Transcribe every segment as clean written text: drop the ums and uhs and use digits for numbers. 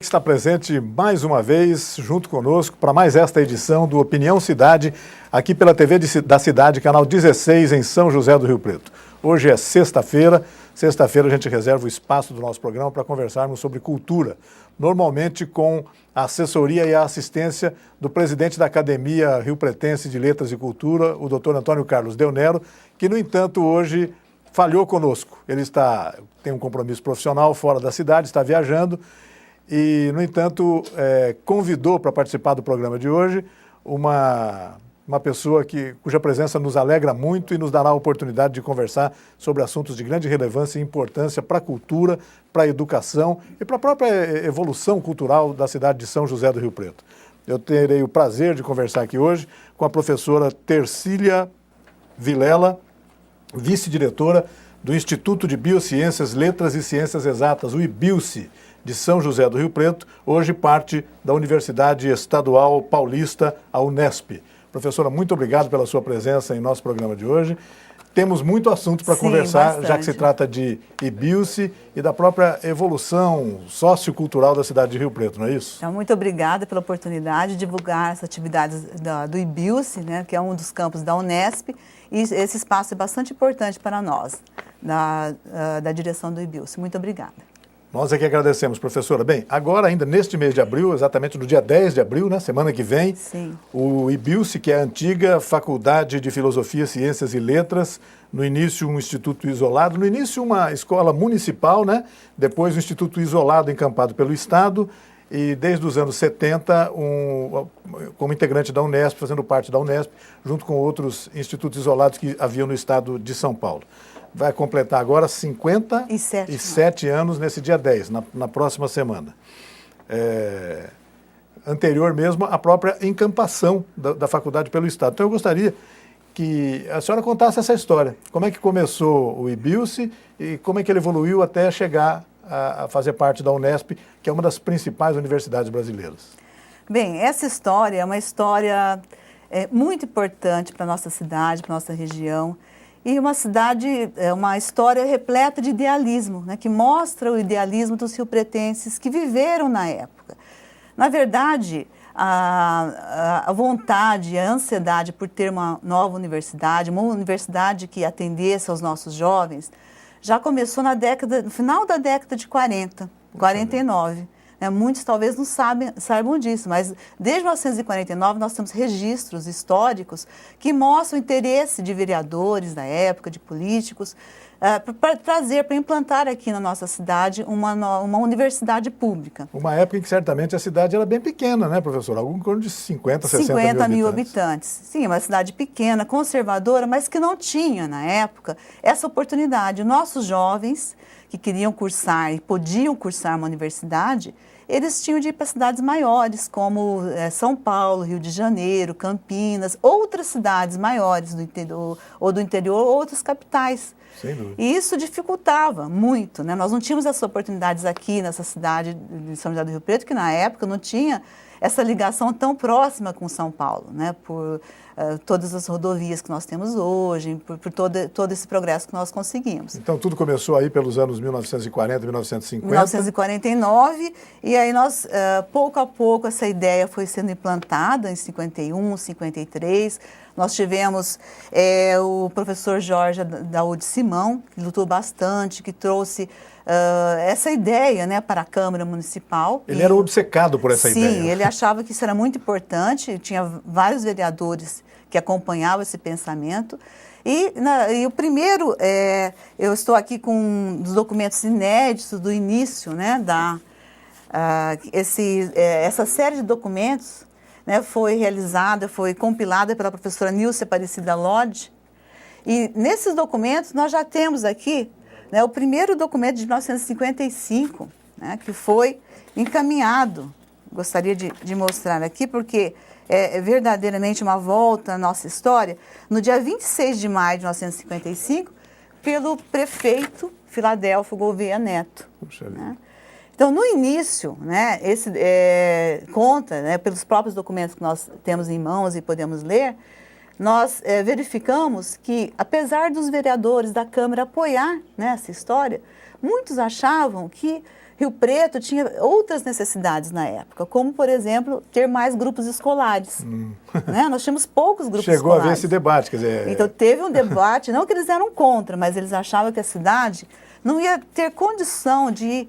Está presente mais uma vez, junto conosco, para mais esta edição do Opinião Cidade, aqui pela TV da Cidade, canal 16, em São José do Rio Preto. Hoje é sexta-feira. Sexta-feira a gente reserva o espaço do nosso programa para conversarmos sobre cultura, normalmente com a assessoria e a assistência do presidente da Academia Rio Pretense de Letras e Cultura, o Dr. Antônio Carlos Deonero, que, no entanto, hoje falhou conosco. Ele tem um compromisso profissional fora da cidade, está viajando e, no entanto, convidou para participar do programa de hoje uma pessoa cuja presença nos alegra muito e nos dará a oportunidade de conversar sobre assuntos de grande relevância e importância para a cultura, para a educação e para a própria evolução cultural da cidade de São José do Rio Preto. Eu terei o prazer de conversar aqui hoje com a professora Tercília Vilela, vice-diretora do Instituto de Biociências, Letras e Ciências Exatas, o IBILCE, de São José do Rio Preto, hoje parte da Universidade Estadual Paulista, a Unesp. Professora, muito obrigado pela sua presença em nosso programa de hoje. Temos muito assunto para conversar, bastante. Já que se trata de IBILCE e da própria evolução sociocultural da cidade de Rio Preto, não é isso? Então, muito obrigada pela oportunidade de divulgar as atividades do IBILCE, né, que é um dos campos da Unesp, e esse espaço é bastante importante para nós, da direção do IBILCE. Muito obrigada. Nós é que agradecemos, professora. Bem, agora ainda neste mês de abril, exatamente no dia 10 de abril, né, semana que vem, Sim. o IBILCE, que é a antiga Faculdade de Filosofia, Ciências e Letras, no início um instituto isolado, no início uma escola municipal, né, depois um instituto isolado encampado pelo Estado e desde os anos 70 como integrante da Unesp, fazendo parte da Unesp, junto com outros institutos isolados que haviam no estado de São Paulo. Vai completar agora 57 anos nesse dia 10, na próxima semana. Anterior mesmo à própria encampação da faculdade pelo Estado. Então eu gostaria que a senhora contasse essa história. Como é que começou o IBILCE e como é que ele evoluiu até chegar a fazer parte da Unesp, que é uma das principais universidades brasileiras. Bem, essa história é uma história muito importante para a nossa cidade, para a nossa região. E uma história repleta de idealismo, né, que mostra o idealismo dos riopretenses que viveram na época. Na verdade, a vontade, a ansiedade por ter uma nova universidade, uma universidade que atendesse aos nossos jovens, já começou no final da década de 49. Muitos talvez não saibam disso, mas desde 1949 nós temos registros históricos que mostram o interesse de vereadores da época, de políticos, para implantar aqui na nossa cidade uma universidade pública. Uma época em que certamente a cidade era bem pequena, né, professor? Algum torno de 50 mil habitantes. Sim, uma cidade pequena, conservadora, mas que não tinha, na época, essa oportunidade. Nossos jovens que queriam cursar e podiam cursar uma universidade, eles tinham de ir para cidades maiores, como São Paulo, Rio de Janeiro, Campinas, outras cidades maiores do interior, ou outras capitais. Sem dúvida. E isso dificultava muito, né? Nós não tínhamos essas oportunidades aqui nessa cidade de São José do Rio Preto, que na época não tinha essa ligação tão próxima com São Paulo, né? Por todas as rodovias que nós temos hoje, por todo esse progresso que nós conseguimos. Então tudo começou aí pelos anos 1940, 1950? 1949, e aí nós, pouco a pouco, essa ideia foi sendo implantada em 51, 53. Nós tivemos o professor Jorge Daúde Simão, que lutou bastante, que trouxe essa ideia, né, para a Câmara Municipal. Ele era obcecado por essa ideia. Sim, ele achava que isso era muito importante, tinha vários vereadores que acompanhavam esse pensamento. E o primeiro, eu estou aqui com os documentos inéditos do início, né, essa série de documentos, né, foi compilada pela professora Nilce Aparecida Lodge. E nesses documentos nós já temos aqui, né, o primeiro documento de 1955, né, que foi encaminhado. Gostaria de mostrar aqui, porque é verdadeiramente uma volta à nossa história. No dia 26 de maio de 1955, pelo prefeito Filadélfio Gouveia Neto. Puxa vida. Né? Então, no início, né, conta, né, pelos próprios documentos que nós temos em mãos e podemos ler, nós verificamos que, apesar dos vereadores da Câmara apoiar, né, essa história, muitos achavam que Rio Preto tinha outras necessidades na época, como, por exemplo, ter mais grupos escolares. Né? Nós tínhamos poucos grupos Chegou escolares. a haver esse debate, quer dizer... Então, teve um debate, não que eles eram contra, mas eles achavam que a cidade não ia ter condição de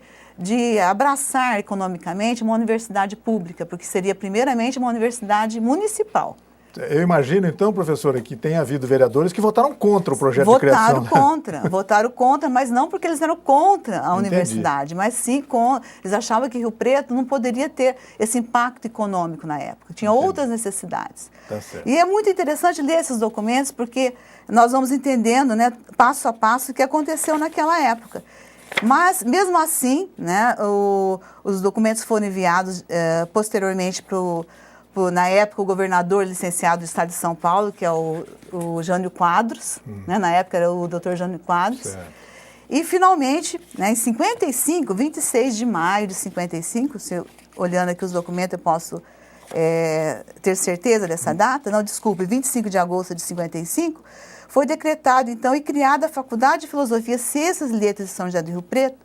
abraçar economicamente uma universidade pública, porque seria, primeiramente, uma universidade municipal. Eu imagino, então, professora, que tenha havido vereadores que votaram contra o projeto de criação. Votaram contra, mas não porque eles eram contra a universidade, mas sim eles achavam que Rio Preto não poderia ter esse impacto econômico na época, tinha outras necessidades. Tá certo. E é muito interessante ler esses documentos, porque nós vamos entendendo, né, passo a passo, o que aconteceu naquela época. Mas, mesmo assim, né, os documentos foram enviados posteriormente na época, o governador licenciado do estado de São Paulo, que é o Jânio Quadros, né, na época era o doutor Jânio Quadros. Certo. E, finalmente, né, em 55, 26 de maio de 55, olhando aqui os documentos eu posso ter certeza dessa data, não, desculpe, 25 de agosto de 55, foi decretado, então, e criada a Faculdade de Filosofia, Ciências e Letras de São José do Rio Preto,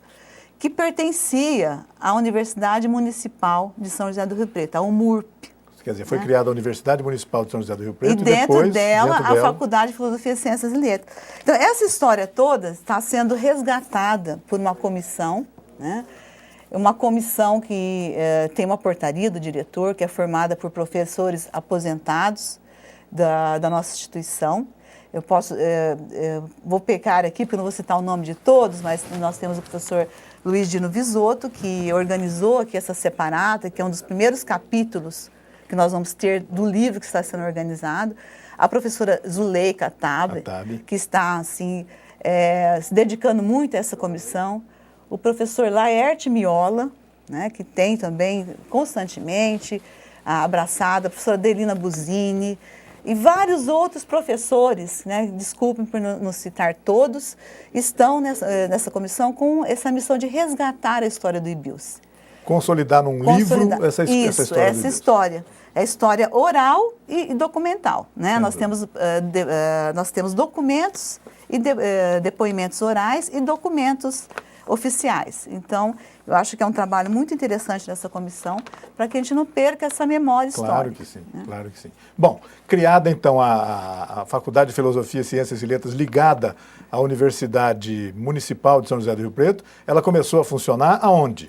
que pertencia à Universidade Municipal de São José do Rio Preto, a UMURP. Quer dizer, foi criada a Universidade Municipal de São José do Rio Preto e dentro dela, a Faculdade de Filosofia, Ciências e Letras. Então, essa história toda está sendo resgatada por uma comissão, né? Uma comissão que tem uma portaria do diretor, que é formada por professores aposentados da nossa instituição. Eu vou pecar aqui, porque eu não vou citar o nome de todos, mas nós temos o professor Luiz Dino Visotto, que organizou aqui essa separata, que é um dos primeiros capítulos que nós vamos ter do livro que está sendo organizado. A professora Zuleika Atabe, que está assim, se dedicando muito a essa comissão. O professor Laerte Miola, né, que tem também constantemente abraçado, a professora Delina Buzini, e vários outros professores, né, desculpem por não citar todos, estão nessa comissão com essa missão de resgatar a história do IBIUS. Consolidar num livro essa história. Essa história. É história oral e documental. Né? Nós temos documentos e depoimentos orais e documentos oficiais. Então, eu acho que é um trabalho muito interessante dessa comissão para que a gente não perca essa memória histórica. Claro que sim, né? Claro que sim. Bom, criada então a Faculdade de Filosofia, Ciências e Letras ligada à Universidade Municipal de São José do Rio Preto, ela começou a funcionar aonde?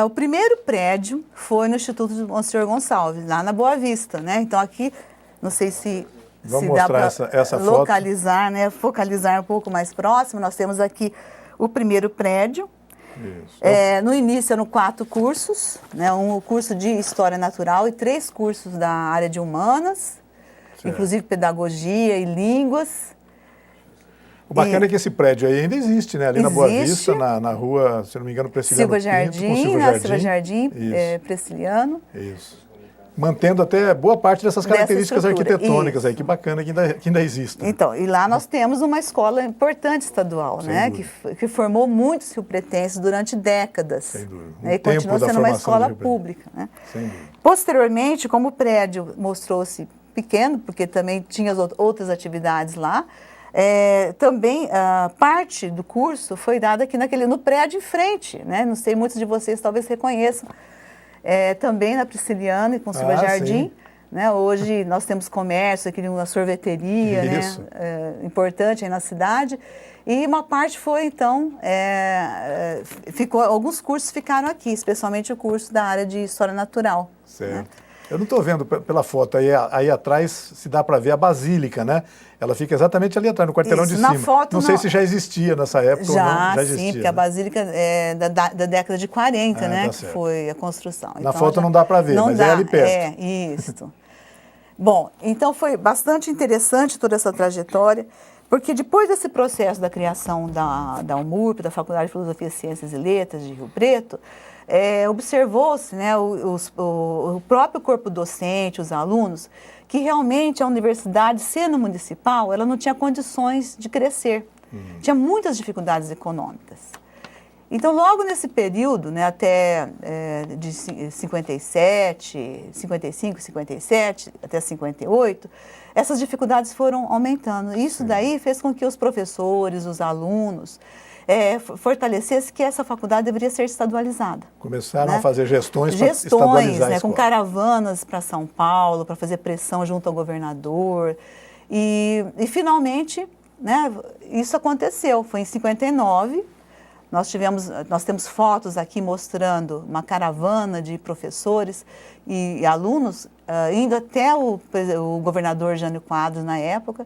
O primeiro prédio foi no Instituto de Monsenhor Gonçalves, lá na Boa Vista, né? Então aqui, não sei se dá para localizar, né? Focalizar um pouco mais próximo. Nós temos aqui o primeiro prédio. Isso. No início eram 4 cursos, né? Um curso de História Natural e 3 cursos da área de Humanas, certo, inclusive Pedagogia e Línguas. O bacana é que esse prédio aí ainda existe, né? Ali na Boa Vista, na rua, se não me engano, Presciliano Silva Jardim, Presciliano. Isso. Mantendo até boa parte dessas características arquitetônicas aí, que bacana que ainda existem. Então, e lá nós temos uma escola importante estadual, né? Que formou muitos riopretenses durante décadas. Sem dúvida. Né? E continua sendo uma escola pública. Né? Sem dúvida. Posteriormente, como o prédio mostrou-se pequeno, porque também tinha outras atividades lá, também parte do curso foi dada aqui no prédio em frente, né? Não sei, muitos de vocês talvez reconheçam, também na Prisciliano e com Silva Jardim, né? Hoje nós temos comércio aqui, uma sorveteria, né? Importante aí na cidade, e uma parte foi então, alguns cursos ficaram aqui, especialmente o curso da área de História Natural. Certo. Né? Eu não estou vendo pela foto, aí atrás se dá para ver a Basílica, né? Ela fica exatamente ali atrás, no quarteirão de cima. Foto, não sei se já existia nessa época ou não. Já existia, sim, porque a Basílica é da década de 40, né? Tá, que foi a construção. Na foto não dá para ver, mas é ali perto. Isso. Bom, então foi bastante interessante toda essa trajetória, porque depois desse processo da criação da UMURP, da Faculdade de Filosofia, Ciências e Letras de Rio Preto, observou-se, né, o próprio corpo docente, os alunos, que realmente a universidade, sendo municipal, ela não tinha condições de crescer. Tinha muitas dificuldades econômicas. Então, logo nesse período, né, até de 57, 55, 57, até 58, essas dificuldades foram aumentando. Isso daí fez com que os professores, os alunos, fortalecesse que essa faculdade deveria ser estadualizada. Começaram né? a fazer gestões para estadualizar a né, escola. com caravanas para São Paulo, para fazer pressão junto ao governador. E finalmente, né, isso aconteceu. Foi em 59. Nós temos fotos aqui mostrando uma caravana de professores e alunos indo até o governador Jânio Quadros na época.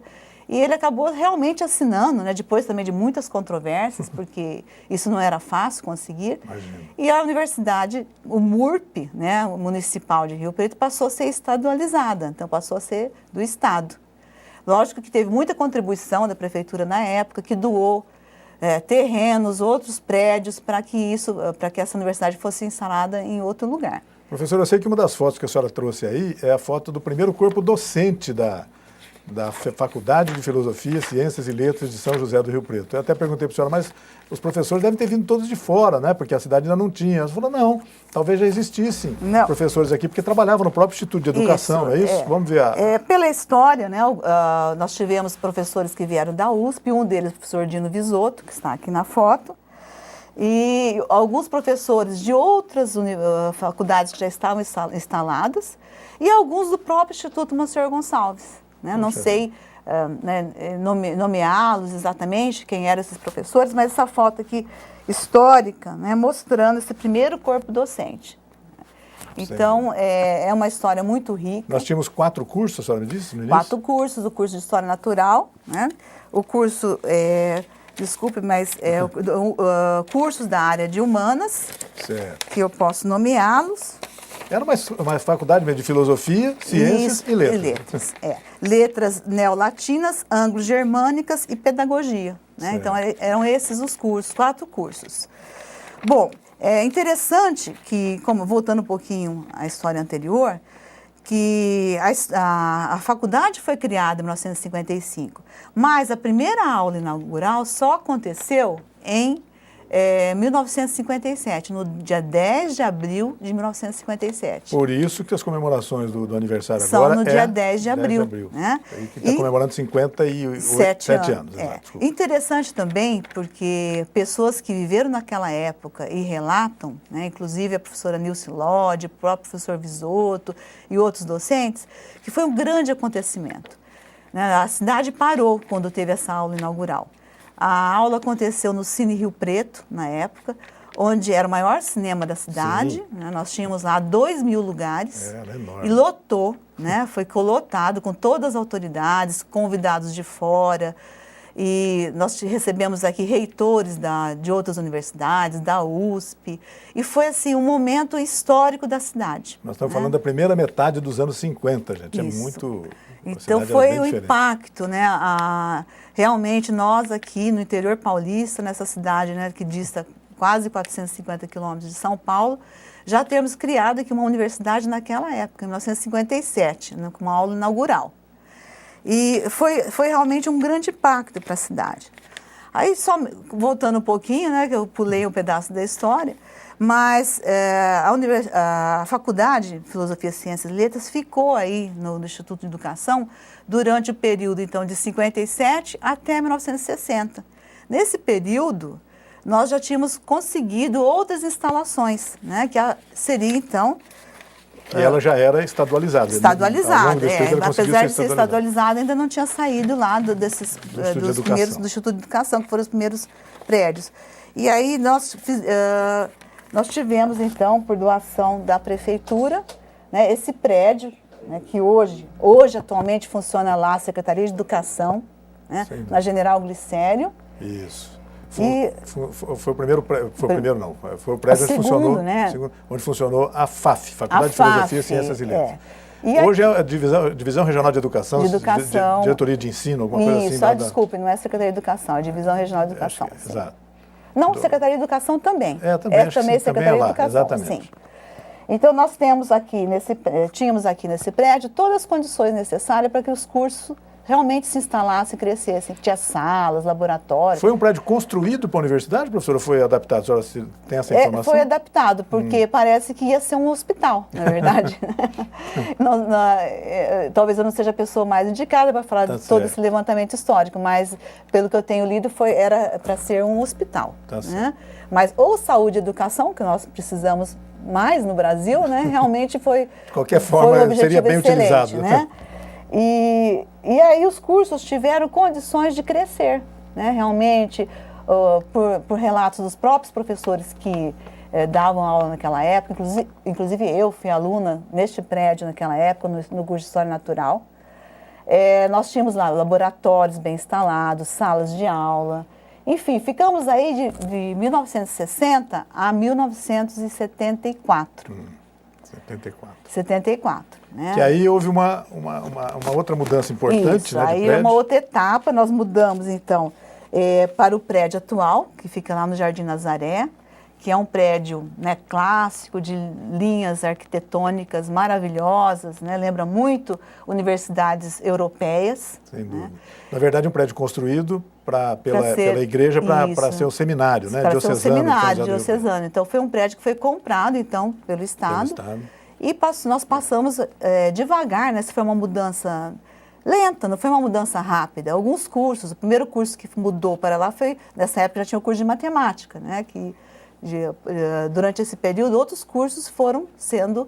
E ele acabou realmente assinando, né, depois também de muitas controvérsias, porque isso não era fácil conseguir. Imagina. E a universidade, o MURP, né, o Municipal de Rio Preto, passou a ser estadualizada, então passou a ser do Estado. Lógico que teve muita contribuição da prefeitura na época, que doou terrenos, outros prédios, para que essa universidade fosse instalada em outro lugar. Professor, eu sei que uma das fotos que a senhora trouxe aí é a foto do primeiro corpo docente da Faculdade de Filosofia, Ciências e Letras de São José do Rio Preto. Eu até perguntei para a senhora, mas os professores devem ter vindo todos de fora, né? Porque a cidade ainda não tinha. Ela falou, não, talvez já existissem professores aqui, porque trabalhavam no próprio Instituto de Educação, não é isso? Vamos ver. Pela história, né, nós tivemos professores que vieram da USP, um deles o professor Dino Visoto, que está aqui na foto, e alguns professores de outras faculdades que já estavam instaladas, e alguns do próprio Instituto Monsenhor Gonçalves. Né? Não sei nomeá-los exatamente, quem eram esses professores, mas essa foto aqui histórica, né, mostrando esse primeiro corpo docente. Então, é uma história muito rica. Nós tínhamos 4 cursos, a senhora me disse no início? 4 cursos, o curso de História Natural, né? O curso, desculpe, mas cursos da área de Humanas, certo, que eu posso nomeá-los. Era uma faculdade de filosofia, ciências e letras. Letras neolatinas, anglo-germânicas e pedagogia. Né? Então, eram esses os cursos, 4 cursos. Bom, é interessante que, voltando um pouquinho à história anterior, que a faculdade foi criada em 1955, mas a primeira aula inaugural só aconteceu em 1957, no dia 10 de abril de 1957. Por isso que as comemorações do aniversário são agora no dia 10 de abril. Né? Que está comemorando 57 anos. Interessante também, porque pessoas que viveram naquela época e relatam, né, inclusive a professora Nilce Lodge, o próprio professor Visoto e outros docentes, que foi um grande acontecimento. Né? A cidade parou quando teve essa aula inaugural. A aula aconteceu no Cine Rio Preto, na época, onde era o maior cinema da cidade. Né? Nós tínhamos lá 2.000 lugares. Era enorme. E lotou, né? Foi colotado com todas as autoridades, convidados de fora. E nós recebemos aqui reitores de outras universidades, da USP. E foi, assim, um momento histórico da cidade. Nós estamos falando da primeira metade dos anos 50, gente. Isso. É muito... Então foi o impacto, né? Realmente nós aqui no interior paulista, nessa cidade, né, que dista quase 450 quilômetros de São Paulo, já temos criado aqui uma universidade naquela época, em 1957, né, com uma aula inaugural. E foi realmente um grande impacto para a cidade. Aí, só voltando um pouquinho, né, que eu pulei um pedaço da história, mas a Faculdade de Filosofia, Ciências e Letras ficou aí no Instituto de Educação durante o período, então, de 57 até 1960. Nesse período, nós já tínhamos conseguido outras instalações, né, que seria, então... E ela já era estadualizada. Estadualizada, apesar de ser estadualizada, ainda não tinha saído lá do Instituto de Educação, que foram os primeiros prédios. E aí nós tivemos, então, por doação da prefeitura, né, esse prédio, né, que hoje atualmente funciona lá a Secretaria de Educação, né, na General Glicério. Isso. Foi o primeiro, foi o prédio onde funcionou, né? Onde funcionou a FAF, Faculdade de Filosofia, Ciências e Letras. Hoje é a Divisão Regional de Educação, Diretoria de Ensino, alguma coisa assim. Isso, desculpe, não é Secretaria de Educação, é a Divisão Regional de Educação. Exato. Não, Secretaria de Educação também. Também Secretaria de Educação, exatamente. Sim. Então, nós tínhamos aqui nesse prédio todas as condições necessárias para que os cursos realmente se instalasse e crescesse. Tinha salas, laboratórios. Foi um prédio construído para a universidade, professora, ou foi adaptado? A senhora tem essa informação? Foi adaptado, porque parece que ia ser um hospital, na verdade. Talvez eu não seja a pessoa mais indicada para falar de todo esse levantamento histórico, mas pelo que eu tenho lido, era para ser um hospital. Né? Mas ou saúde e educação, que nós precisamos mais no Brasil, né? Realmente foi... De qualquer forma, seria bem utilizado. Né? E aí os cursos tiveram condições de crescer, né? Realmente, por relatos dos próprios professores que davam aula naquela época, inclusive eu fui aluna neste prédio naquela época, no curso de História Natural. Nós tínhamos lá laboratórios bem instalados, salas de aula, enfim, ficamos aí de 1960 a 1974. 74. Né? Que aí houve uma outra mudança importante. Isso, né, aí é uma outra etapa, nós mudamos então para o prédio atual, que fica lá no Jardim Nazaré, que é um prédio, né, clássico, de linhas arquitetônicas maravilhosas, né, lembra muito universidades europeias. Sem dúvida. Né? Na verdade, um prédio construído pela igreja para ser o seminário, né, diocesano. Para ser o seminário diocesano. Então, foi um prédio que foi comprado, então, pelo Estado. E nós passamos devagar, né, essa foi uma mudança lenta, não foi uma mudança rápida. Alguns cursos, o primeiro curso que mudou para lá foi, nessa época já tinha o curso de matemática, né, que durante esse período outros cursos foram sendo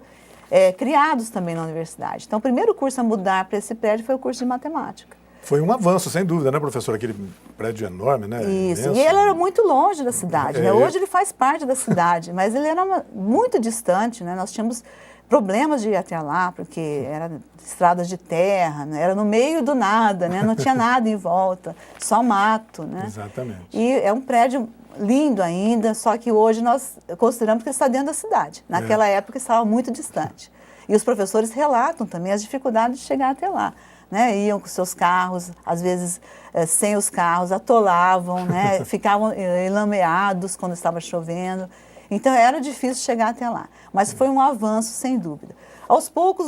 criados também na universidade. Então, o primeiro curso a mudar para esse prédio foi o curso de matemática. Foi um avanço, sem dúvida, né, professora? Aquele prédio enorme, né? Isso, imenso. E ele era muito longe da cidade, né? Hoje ele faz parte da cidade, mas ele era muito distante, né? Nós tínhamos problemas de ir até lá, porque eram estradas de terra, né? Era no meio do nada, né? Não tinha nada em volta, só mato, né? Exatamente. E é um prédio lindo ainda, só que hoje nós consideramos que ele está dentro da cidade. Naquela época estava muito distante. E os professores relatam também as dificuldades de chegar até lá. Né? Iam com seus carros, às vezes sem os carros, atolavam, né? Ficavam enlameados quando estava chovendo. Então era difícil chegar até lá. Mas foi um avanço, sem dúvida. Aos poucos,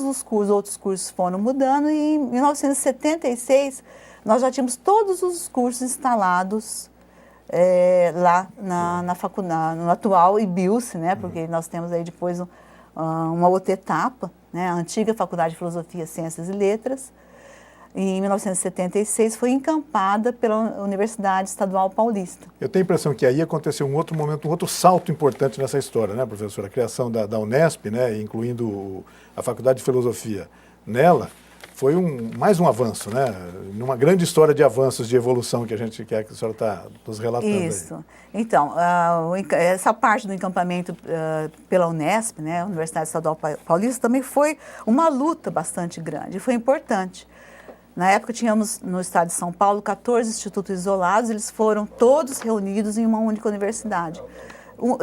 outros cursos foram mudando e em 1976 nós já tínhamos todos os cursos instalados lá na faculdade, no atual IBILSE, né? Porque nós temos aí depois uma outra etapa, né? A antiga Faculdade de Filosofia, Ciências e Letras. Em 1976 foi encampada pela Universidade Estadual Paulista. Eu tenho a impressão que aí aconteceu um outro momento, um outro salto importante nessa história, né, professora? A criação da Unesp, né, incluindo a Faculdade de Filosofia nela, foi mais um avanço, né? Numa grande história de avanços, de evolução que a gente quer que a senhora está nos relatando. Isso. Aí. Então, essa parte do encampamento pela Unesp, né, a Universidade Estadual Paulista, também foi uma luta bastante grande, foi importante. Na época tínhamos no estado de São Paulo 14 institutos isolados, eles foram todos reunidos em uma única universidade,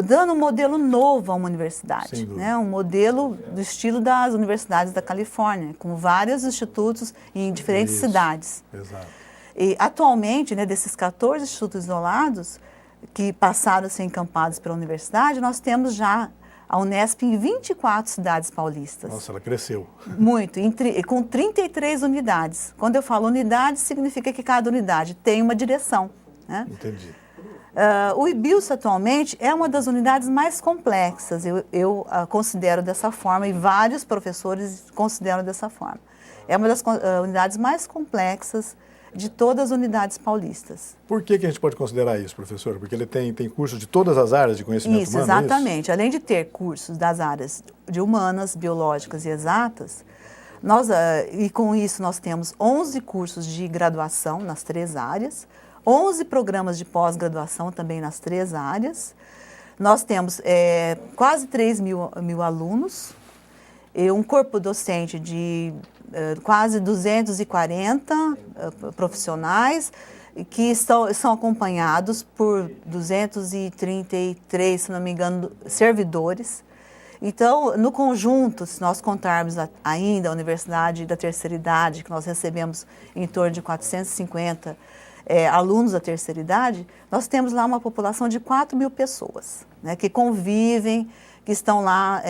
dando um modelo novo a uma universidade, né? Um modelo do estilo das universidades da Califórnia, com vários institutos em diferentes cidades. Exato. E atualmente, né, desses 14 institutos isolados que passaram a ser encampados pela universidade, nós temos já a Unesp em 24 cidades paulistas. Nossa, ela cresceu. Muito, com 33 unidades. Quando eu falo unidade, significa que cada unidade tem uma direção. Né? Entendi. O IBILSE atualmente é uma das unidades mais complexas, eu considero dessa forma, e vários professores consideram dessa forma. É uma das unidades mais complexas de todas as unidades paulistas. Por que a gente pode considerar isso, professora? Porque ele tem cursos de todas as áreas de conhecimento humano? Exatamente. Isso? Além de ter cursos das áreas de humanas, biológicas e exatas, e com isso nós temos 11 cursos de graduação nas 3 áreas, 11 programas de pós-graduação também nas 3 áreas. Nós temos quase 3 mil alunos, e um corpo docente de quase 240 profissionais que são acompanhados por 233, se não me engano, servidores. Então, no conjunto, se nós contarmos ainda a Universidade da Terceira Idade, que nós recebemos em torno de 450 alunos da terceira idade, nós temos lá uma população de 4 mil pessoas, né, que convivem, que estão lá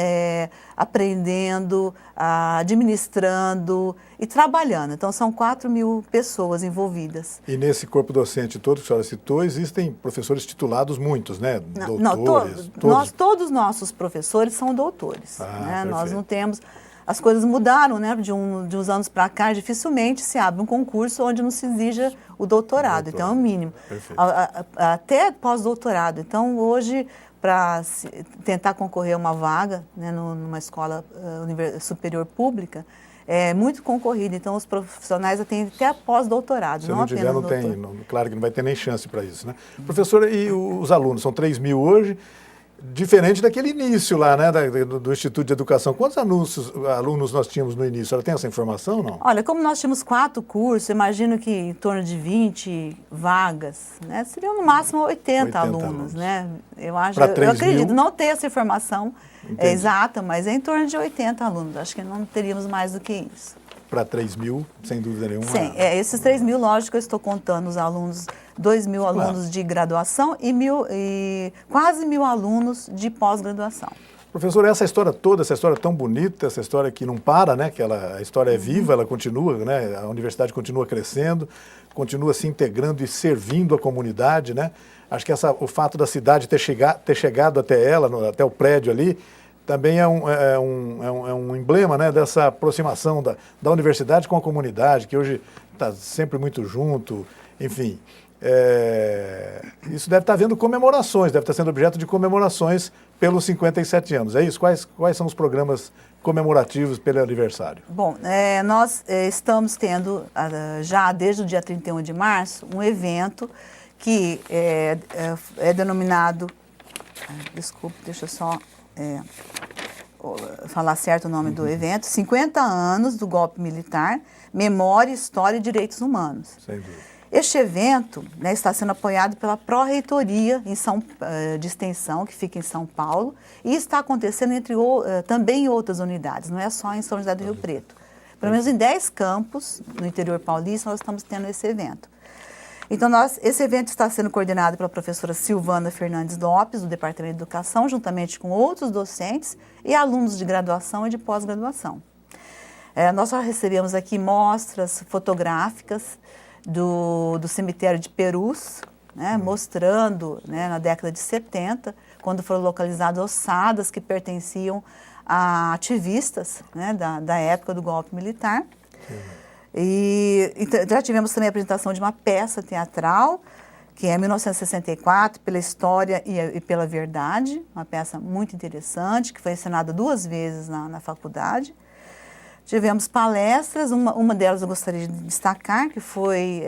aprendendo, administrando e trabalhando. Então, são 4.000 pessoas envolvidas. E nesse corpo docente todo que a senhora citou, existem professores titulados muitos, né? Doutores? Todos os nossos professores são doutores. Né? Nós não temos... As coisas mudaram, né? De uns anos para cá, dificilmente se abre um concurso onde não se exija o doutorado. Então, é o mínimo. Até pós-doutorado. Então, hoje, para tentar concorrer a uma vaga, né, numa escola superior pública, é muito concorrido. Então, os profissionais têm até pós-doutorado. Se não tiver, não tem. Claro que não vai ter nem chance para isso, né? Professora, e os alunos? São 3.000 hoje. Diferente daquele início lá, né, do Instituto de Educação. Quantos alunos nós tínhamos no início? Ela tem essa informação, não? Olha, como nós tínhamos 4 cursos, imagino que em torno de 20 vagas, né? Seriam no máximo 80 alunos, né? Eu acredito, não ter essa informação exata, mas é em torno de 80 alunos. Acho que não teríamos mais do que isso. Para 3.000, sem dúvida nenhuma. Sim, esses 3.000, lógico, eu estou contando os alunos, 2.000 alunos de graduação e quase 1.000 alunos de pós-graduação. Professor, essa história toda, essa história tão bonita, essa história que não para, né? Que a história é viva, ela continua, né? A universidade continua crescendo, continua se integrando e servindo a comunidade, né? Acho que o fato da cidade ter chegado até ela, até o prédio ali, também é um emblema, né, dessa aproximação da universidade com a comunidade, que hoje está sempre muito junto, enfim. Isso deve estar havendo comemorações, deve estar sendo objeto de comemorações pelos 57 anos. É isso? Quais são os programas comemorativos pelo aniversário? Bom, nós estamos tendo, já desde o dia 31 de março, um evento que é denominado... Desculpe, deixa eu só... falar certo o nome do evento, 50 anos do golpe militar, memória, história e direitos humanos. Sem dúvida. Este evento, né, está sendo apoiado pela Pró-Reitoria de Extensão, que fica em São Paulo, e está acontecendo também em outras unidades, não é só em São José do Rio Preto. Pelo menos em 10 campos no interior paulista nós estamos tendo esse evento. Então, esse evento está sendo coordenado pela professora Silvana Fernandes Lopes, do Departamento de Educação, juntamente com outros docentes e alunos de graduação e de pós-graduação. Nós só recebemos aqui mostras fotográficas do cemitério de Perus, né, mostrando, né, na década de 70, quando foram localizadas ossadas que pertenciam a ativistas, né, da época do golpe militar. E já tivemos também a apresentação de uma peça teatral, que é 1964, pela história e pela verdade, uma peça muito interessante, que foi encenada 2 vezes na faculdade. Tivemos palestras, uma delas eu gostaria de destacar, que foi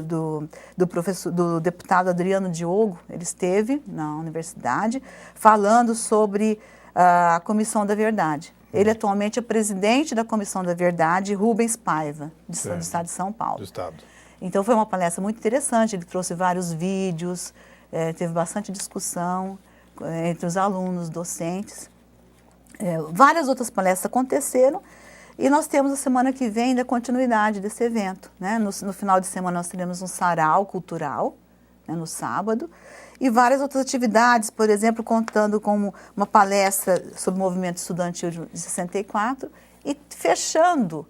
do deputado Adriano Diogo. Ele esteve na universidade falando sobre a Comissão da Verdade. Ele atualmente é presidente da Comissão da Verdade, Rubens Paiva, do Estado de São Paulo. Do Estado. Então foi uma palestra muito interessante, ele trouxe vários vídeos, teve bastante discussão entre os alunos, docentes. Várias outras palestras aconteceram e nós temos a semana que vem a continuidade desse evento, né? No final de semana nós teremos um sarau cultural, né, no sábado, e várias outras atividades, por exemplo, contando com uma palestra sobre o movimento estudantil de 64 e fechando,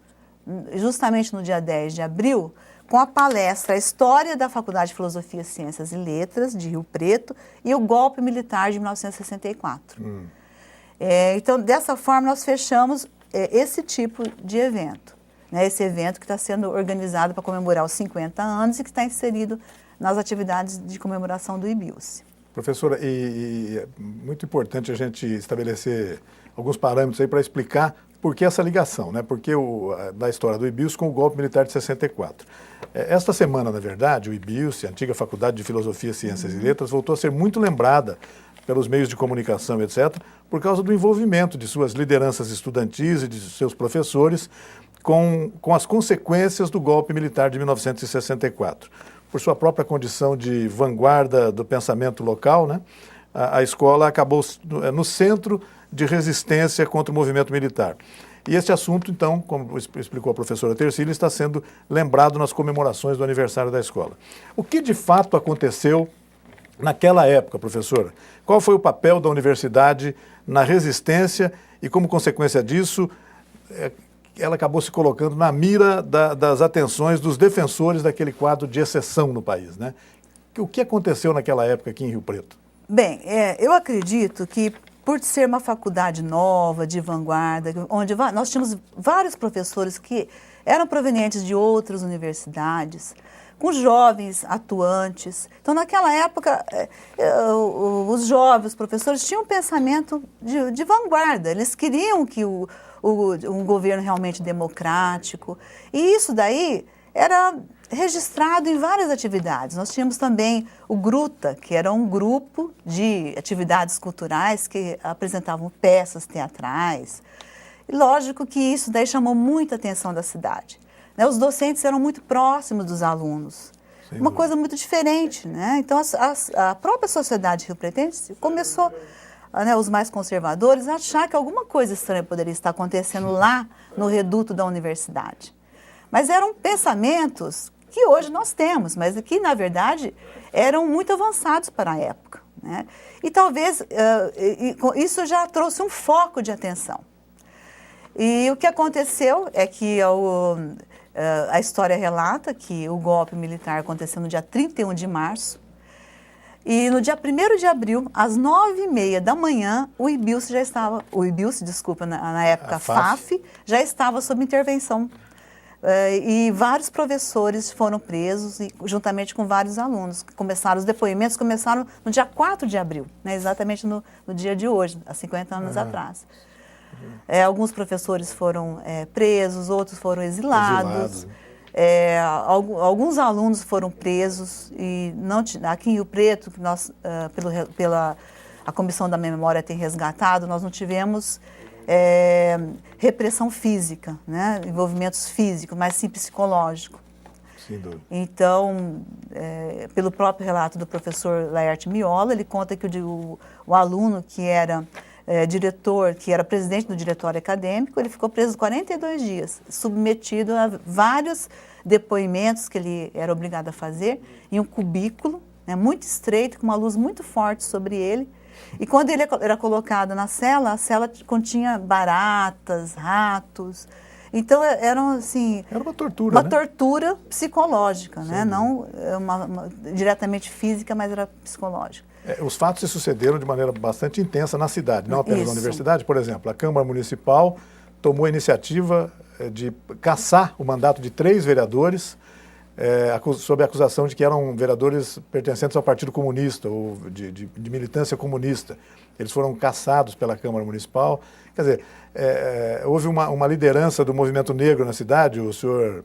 justamente no dia 10 de abril, com a palestra A História da Faculdade de Filosofia, Ciências e Letras, de Rio Preto, e o Golpe Militar de 1964. Então, dessa forma, nós fechamos esse tipo de evento, né? Esse evento que está sendo organizado para comemorar os 50 anos e que está inserido nas atividades de comemoração do IBIUSC. Professora, e é muito importante a gente estabelecer alguns parâmetros aí para explicar por que essa ligação, né? Porque da história do IBIUSC com o golpe militar de 64. Esta semana, na verdade, o IBIUSC, a antiga Faculdade de Filosofia, Ciências e Letras, voltou a ser muito lembrada pelos meios de comunicação, etc., por causa do envolvimento de suas lideranças estudantis e de seus professores com as consequências do golpe militar de 1964. Por sua própria condição de vanguarda do pensamento local, né, a escola acabou no centro de resistência contra o movimento militar. E este assunto, então, como explicou a professora Tercília, está sendo lembrado nas comemorações do aniversário da escola. O que de fato aconteceu naquela época, professora, qual foi o papel da universidade na resistência e, como consequência disso, ela acabou se colocando na mira das atenções dos defensores daquele quadro de exceção no país, né? O que aconteceu naquela época aqui em Rio Preto? Bem, eu acredito que por ser uma faculdade nova, de vanguarda, onde nós tínhamos vários professores que eram provenientes de outras universidades, com jovens atuantes. Então, naquela época, os jovens, os professores, tinham um pensamento de vanguarda. Eles queriam que um governo realmente democrático. E isso daí era registrado em várias atividades. Nós tínhamos também o Gruta, que era um grupo de atividades culturais que apresentavam peças teatrais. E lógico que isso daí chamou muita atenção da cidade. Né? Os docentes eram muito próximos dos alunos. Uma coisa muito diferente, né? Então, a própria sociedade riopretense começou, né, os mais conservadores, a achar que alguma coisa estranha poderia estar acontecendo lá no reduto da universidade. Mas eram pensamentos que hoje nós temos, mas que, na verdade, eram muito avançados para a época, né? E talvez isso já trouxe um foco de atenção. E o que aconteceu é que a história relata que o golpe militar aconteceu no dia 31 de março, e no dia 1º de abril, às 9h30 da manhã, o IBILSE, na época, FAF, já estava sob intervenção. E vários professores foram presos, juntamente com vários alunos. Os depoimentos começaram no dia 4 de abril, né, exatamente no dia de hoje, há 50 anos atrás. Alguns professores foram presos, outros foram exilados. Alguns alunos foram presos e aqui em Rio Preto, que nós, a Comissão da Memória tem resgatado, nós não tivemos repressão física, né? Envolvimentos físicos, mas sim psicológico. Sem dúvida. Então, pelo próprio relato do professor Laerte Miola, ele conta que o aluno que era diretor, que era presidente do diretório acadêmico, ele ficou preso 42 dias, submetido a vários depoimentos que ele era obrigado a fazer, em um cubículo, né, muito estreito, com uma luz muito forte sobre ele. E quando ele era colocado na cela, a cela continha baratas, ratos. Então, era uma tortura, uma tortura psicológica, né? Não diretamente física, mas era psicológica. Os fatos se sucederam de maneira bastante intensa na cidade, não apenas na universidade. Por exemplo, a Câmara Municipal tomou a iniciativa de cassar o mandato de 3 vereadores, sob a acusação de que eram vereadores pertencentes ao Partido Comunista ou de militância comunista. Eles foram cassados pela Câmara Municipal. Quer dizer, houve uma liderança do movimento negro na cidade, o senhor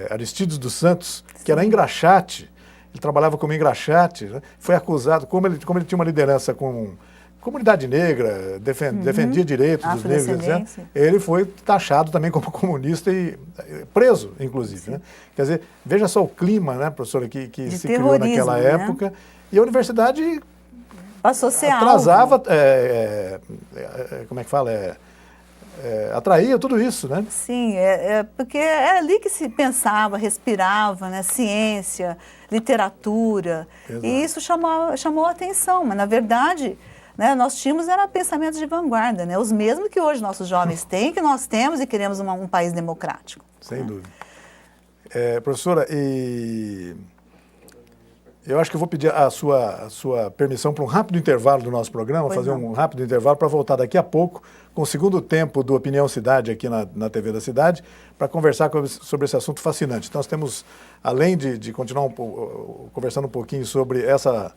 Aristides dos Santos, que era engraxate, ele trabalhava como engraxate, né? Foi acusado, como ele tinha uma liderança com comunidade negra, defendia direitos dos negros, etc. Ele foi taxado também como comunista e preso, inclusive. Né? Quer dizer, veja só o clima, né, professora, que se criou naquela época. E a universidade passou a ser atrasava, como é que fala? Atraía tudo isso, né? Sim, porque era ali que se pensava, respirava, né? Ciência, literatura. Exato. E isso chamou a atenção, mas na verdade, né, nós tínhamos pensamentos de vanguarda, né? Os mesmos que hoje nossos jovens têm, que nós temos e queremos um país democrático. Sem dúvida. Professora, eu acho que eu vou pedir a sua permissão para um rápido intervalo do nosso programa, fazer um rápido intervalo para voltar daqui a pouco com o segundo tempo do Opinião Cidade aqui na TV da Cidade, para conversar sobre esse assunto fascinante. Então, nós temos, além de continuar conversando um pouquinho sobre essa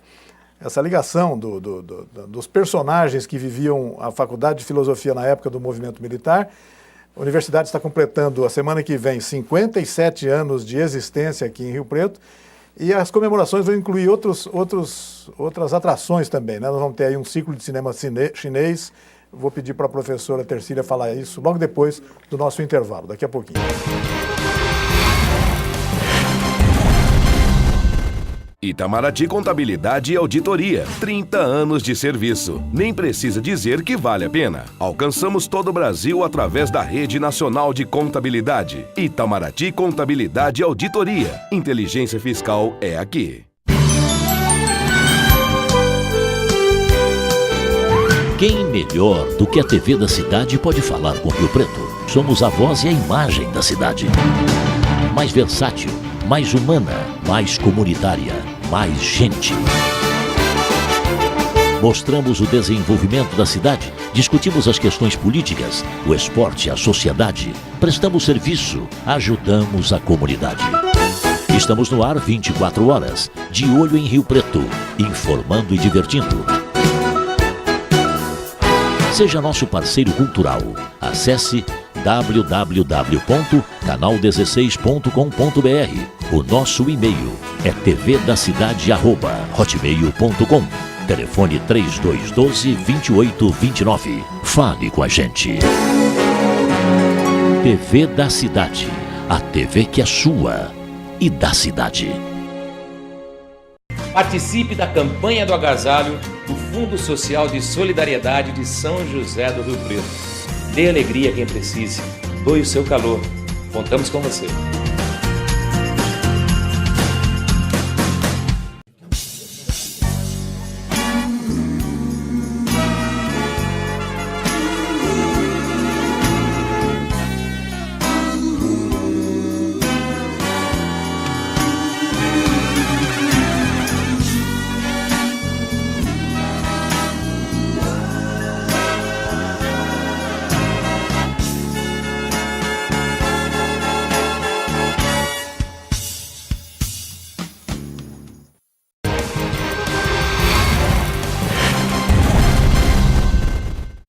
ligação dos personagens que viviam a Faculdade de Filosofia na época do movimento militar, a universidade está completando a semana que vem 57 anos de existência aqui em Rio Preto, e as comemorações vão incluir outras atrações também, né? Nós vamos ter aí um ciclo de cinema chinês. Vou pedir para a professora Tercília falar isso logo depois do nosso intervalo, daqui a pouquinho. Itamaraty Contabilidade e Auditoria. 30 anos de serviço. Nem precisa dizer que vale a pena. Alcançamos todo o Brasil através da Rede Nacional de Contabilidade. Itamaraty Contabilidade e Auditoria. Inteligência fiscal é aqui. Quem melhor do que a TV da cidade pode falar com Rio Preto? Somos a voz e a imagem da cidade. Mais versátil, mais humana, mais comunitária, mais gente. Mostramos o desenvolvimento da cidade, discutimos as questões políticas, o esporte, a sociedade, prestamos serviço, ajudamos a comunidade. Estamos no ar 24 horas, de olho em Rio Preto, informando e divertindo. Seja nosso parceiro cultural. Acesse www.canal16.com.br. O nosso e-mail é tvdacidade@hotmail.com. Telefone 3212-2829. Fale com a gente. TV da Cidade. A TV que é sua e da cidade. Participe da campanha do agasalho do Fundo Social de Solidariedade de São José do Rio Preto. Dê alegria a quem precise. Doe o seu calor. Contamos com você.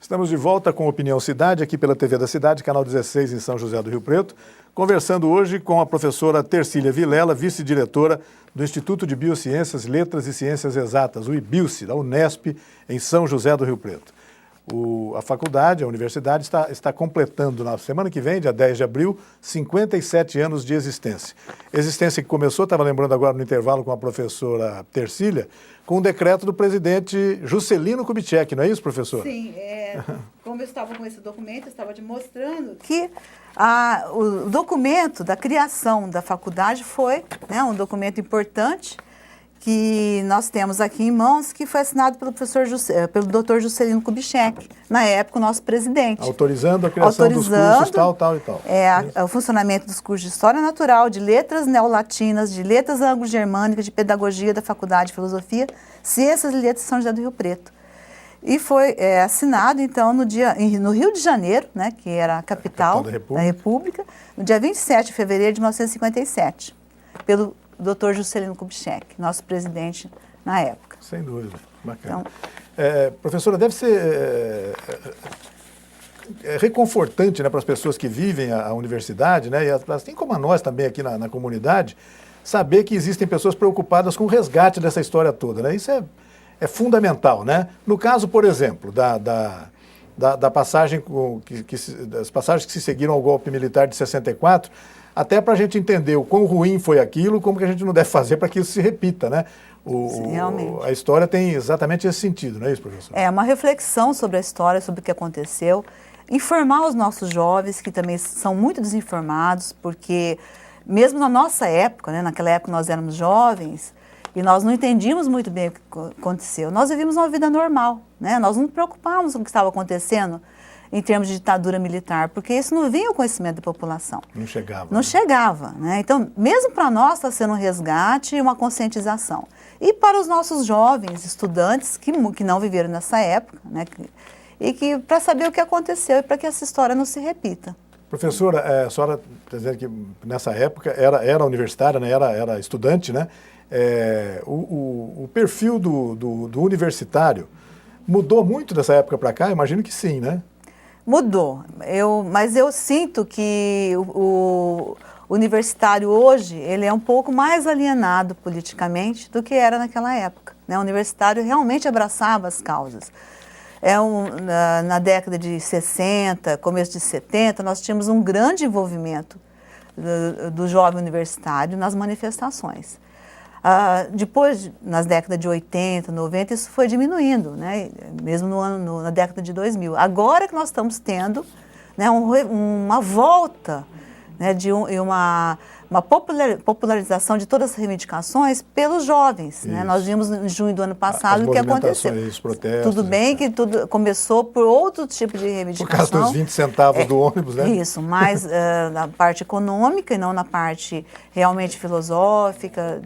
Estamos de volta com Opinião Cidade, aqui pela TV da Cidade, canal 16 em São José do Rio Preto, conversando hoje com a professora Tercília Vilela, vice-diretora do Instituto de Biociências, Letras e Ciências Exatas, o IBILCE, da Unesp, em São José do Rio Preto. A faculdade, a universidade, está completando na semana que vem, dia 10 de abril, 57 anos de existência. Existência que começou, estava lembrando agora no intervalo com a professora Tercília, com um decreto do presidente Juscelino Kubitschek, não é isso, professor? Sim, como eu estava com esse documento, eu estava te mostrando que o documento da criação da faculdade foi, né, um documento importante que nós temos aqui em mãos, que foi assinado pelo pelo Dr. Juscelino Kubitschek, na época o nosso presidente. Autorizando a criação dos cursos tal e tal. O funcionamento dos cursos de História Natural, de Letras Neolatinas, de Letras Anglo-Germânicas, de Pedagogia da Faculdade de Filosofia, Ciências e Letras de São José do Rio Preto. E foi assinado, então, no Rio de Janeiro, né, que era a capital da República, no dia 27 de fevereiro de 1957, pelo Dr. Juscelino Kubitschek, nosso presidente na época. Sem dúvida, bacana. Então, professora, deve ser reconfortante, né, para as pessoas que vivem a universidade, né, e assim como a nós também aqui na comunidade, saber que existem pessoas preocupadas com o resgate dessa história toda, né? Isso é fundamental, né? No caso, por exemplo, da passagem das passagens que se seguiram ao golpe militar de 64, até para a gente entender o quão ruim foi aquilo, como que a gente não deve fazer para que isso se repita, né? Sim, realmente. A história tem exatamente esse sentido, não é isso, professor? É uma reflexão sobre a história, sobre o que aconteceu, informar os nossos jovens, que também são muito desinformados, porque mesmo na nossa época, né, naquela época nós éramos jovens, e nós não entendíamos muito bem o que aconteceu. Nós vivíamos uma vida normal, né? Nós não nos preocupávamos com o que estava acontecendo em termos de ditadura militar, porque isso não vinha ao conhecimento da população. Não chegava. Não chegava, né? Então, mesmo para nós está sendo um resgate e uma conscientização. E para os nossos jovens estudantes que não viveram nessa época, né? Para saber o que aconteceu e para que essa história não se repita. Professora, a senhora está dizendo que nessa época era universitária, né? Era estudante, né? O perfil do universitário mudou muito dessa época para cá? Imagino que sim, né? Mudou, mas eu sinto que o universitário hoje ele é um pouco mais alienado politicamente do que era naquela época, né? O universitário realmente abraçava as causas. Na década de 60, começo de 70, nós tínhamos um grande envolvimento do jovem universitário nas manifestações. Depois, nas décadas de 80, 90, isso foi diminuindo, né? Mesmo na década de 2000. Agora que nós estamos tendo, né, uma volta, né, de uma uma popularização de todas as reivindicações pelos jovens. Né? Nós vimos em junho do ano passado o que aconteceu. Os protestos. Tudo bem que tudo começou por outro tipo de reivindicação. Por causa dos 20 centavos do ônibus, né? Isso, mais na parte econômica e não na parte realmente filosófica,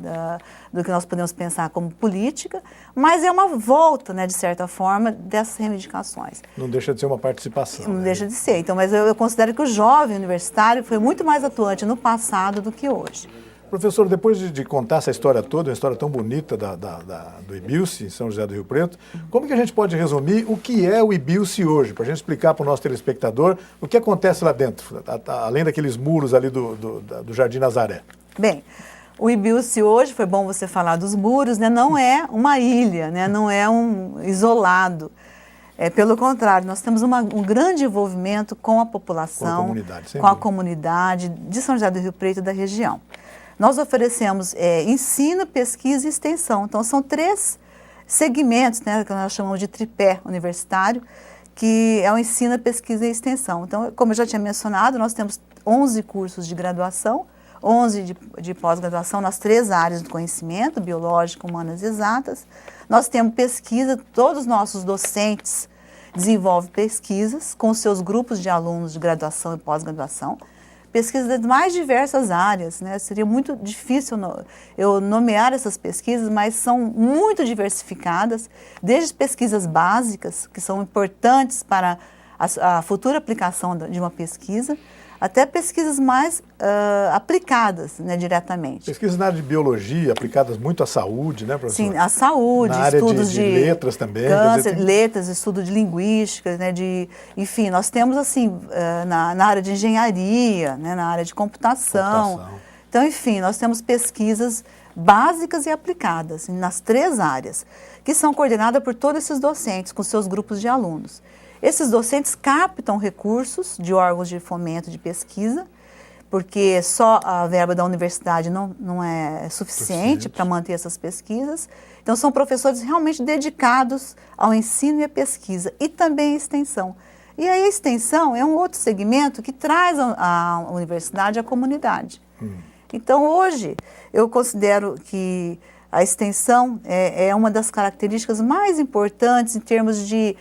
do que nós podemos pensar como política, mas é uma volta, né, de certa forma, dessas reivindicações. Não deixa de ser uma participação. Não né? deixa de ser. Então, mas eu considero que o jovem universitário foi muito mais atuante no passado do que hoje. Professor, depois de contar essa história toda, uma história tão bonita do IBILSE, em São José do Rio Preto, como que a gente pode resumir o que é o IBILSE hoje, para a gente explicar para o nosso telespectador o que acontece lá dentro, além daqueles muros ali do Jardim Nazaré? Bem, o IBILSE hoje, foi bom você falar dos muros, né, não é uma ilha, né, não é um isolado. Pelo contrário, nós temos um grande envolvimento com a população, com a comunidade de São José do Rio Preto e da região. Nós oferecemos ensino, pesquisa e extensão. Então, são 3 segmentos, né, que nós chamamos de tripé universitário, que é o ensino, pesquisa e extensão. Então, como eu já tinha mencionado, nós temos 11 cursos de graduação, 11 de pós-graduação nas 3 áreas do conhecimento, biológico, humanas e exatas. Nós temos pesquisa, todos os nossos docentes desenvolvem pesquisas com seus grupos de alunos de graduação e pós-graduação, pesquisas das mais diversas áreas, né? Seria muito difícil eu nomear essas pesquisas, mas são muito diversificadas, desde pesquisas básicas, que são importantes para a futura aplicação de uma pesquisa, até pesquisas mais aplicadas, né, diretamente. Pesquisas na área de biologia, aplicadas muito à saúde, né, professor? Sim, à saúde, na área estudos de letras também. Câncer, letras, estudo de linguística, né, enfim, nós temos assim, na área de engenharia, né, na área de computação. Então, enfim, nós temos pesquisas básicas e aplicadas nas 3 áreas, que são coordenadas por todos esses docentes, com seus grupos de alunos. Esses docentes captam recursos de órgãos de fomento de pesquisa, porque só a verba da universidade não é suficiente para manter essas pesquisas. Então, são professores realmente dedicados ao ensino e à pesquisa, e também à extensão. E aí a extensão é um outro segmento que traz a universidade à comunidade. Então, hoje, eu considero que a extensão é uma das características mais importantes em termos de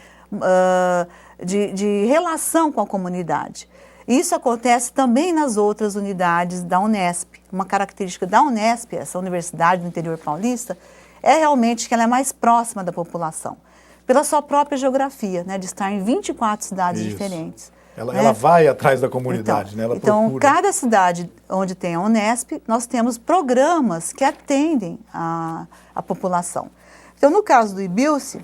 relação com a comunidade. Isso acontece também nas outras unidades da Unesp. Uma característica da Unesp, essa universidade do interior paulista, é realmente que ela é mais próxima da população, pela sua própria geografia, né, de estar em 24 cidades diferentes. Ela vai atrás da comunidade, né? Ela procura. Cada cidade onde tem a Unesp, nós temos programas que atendem a população. Então, no caso do IBILSE,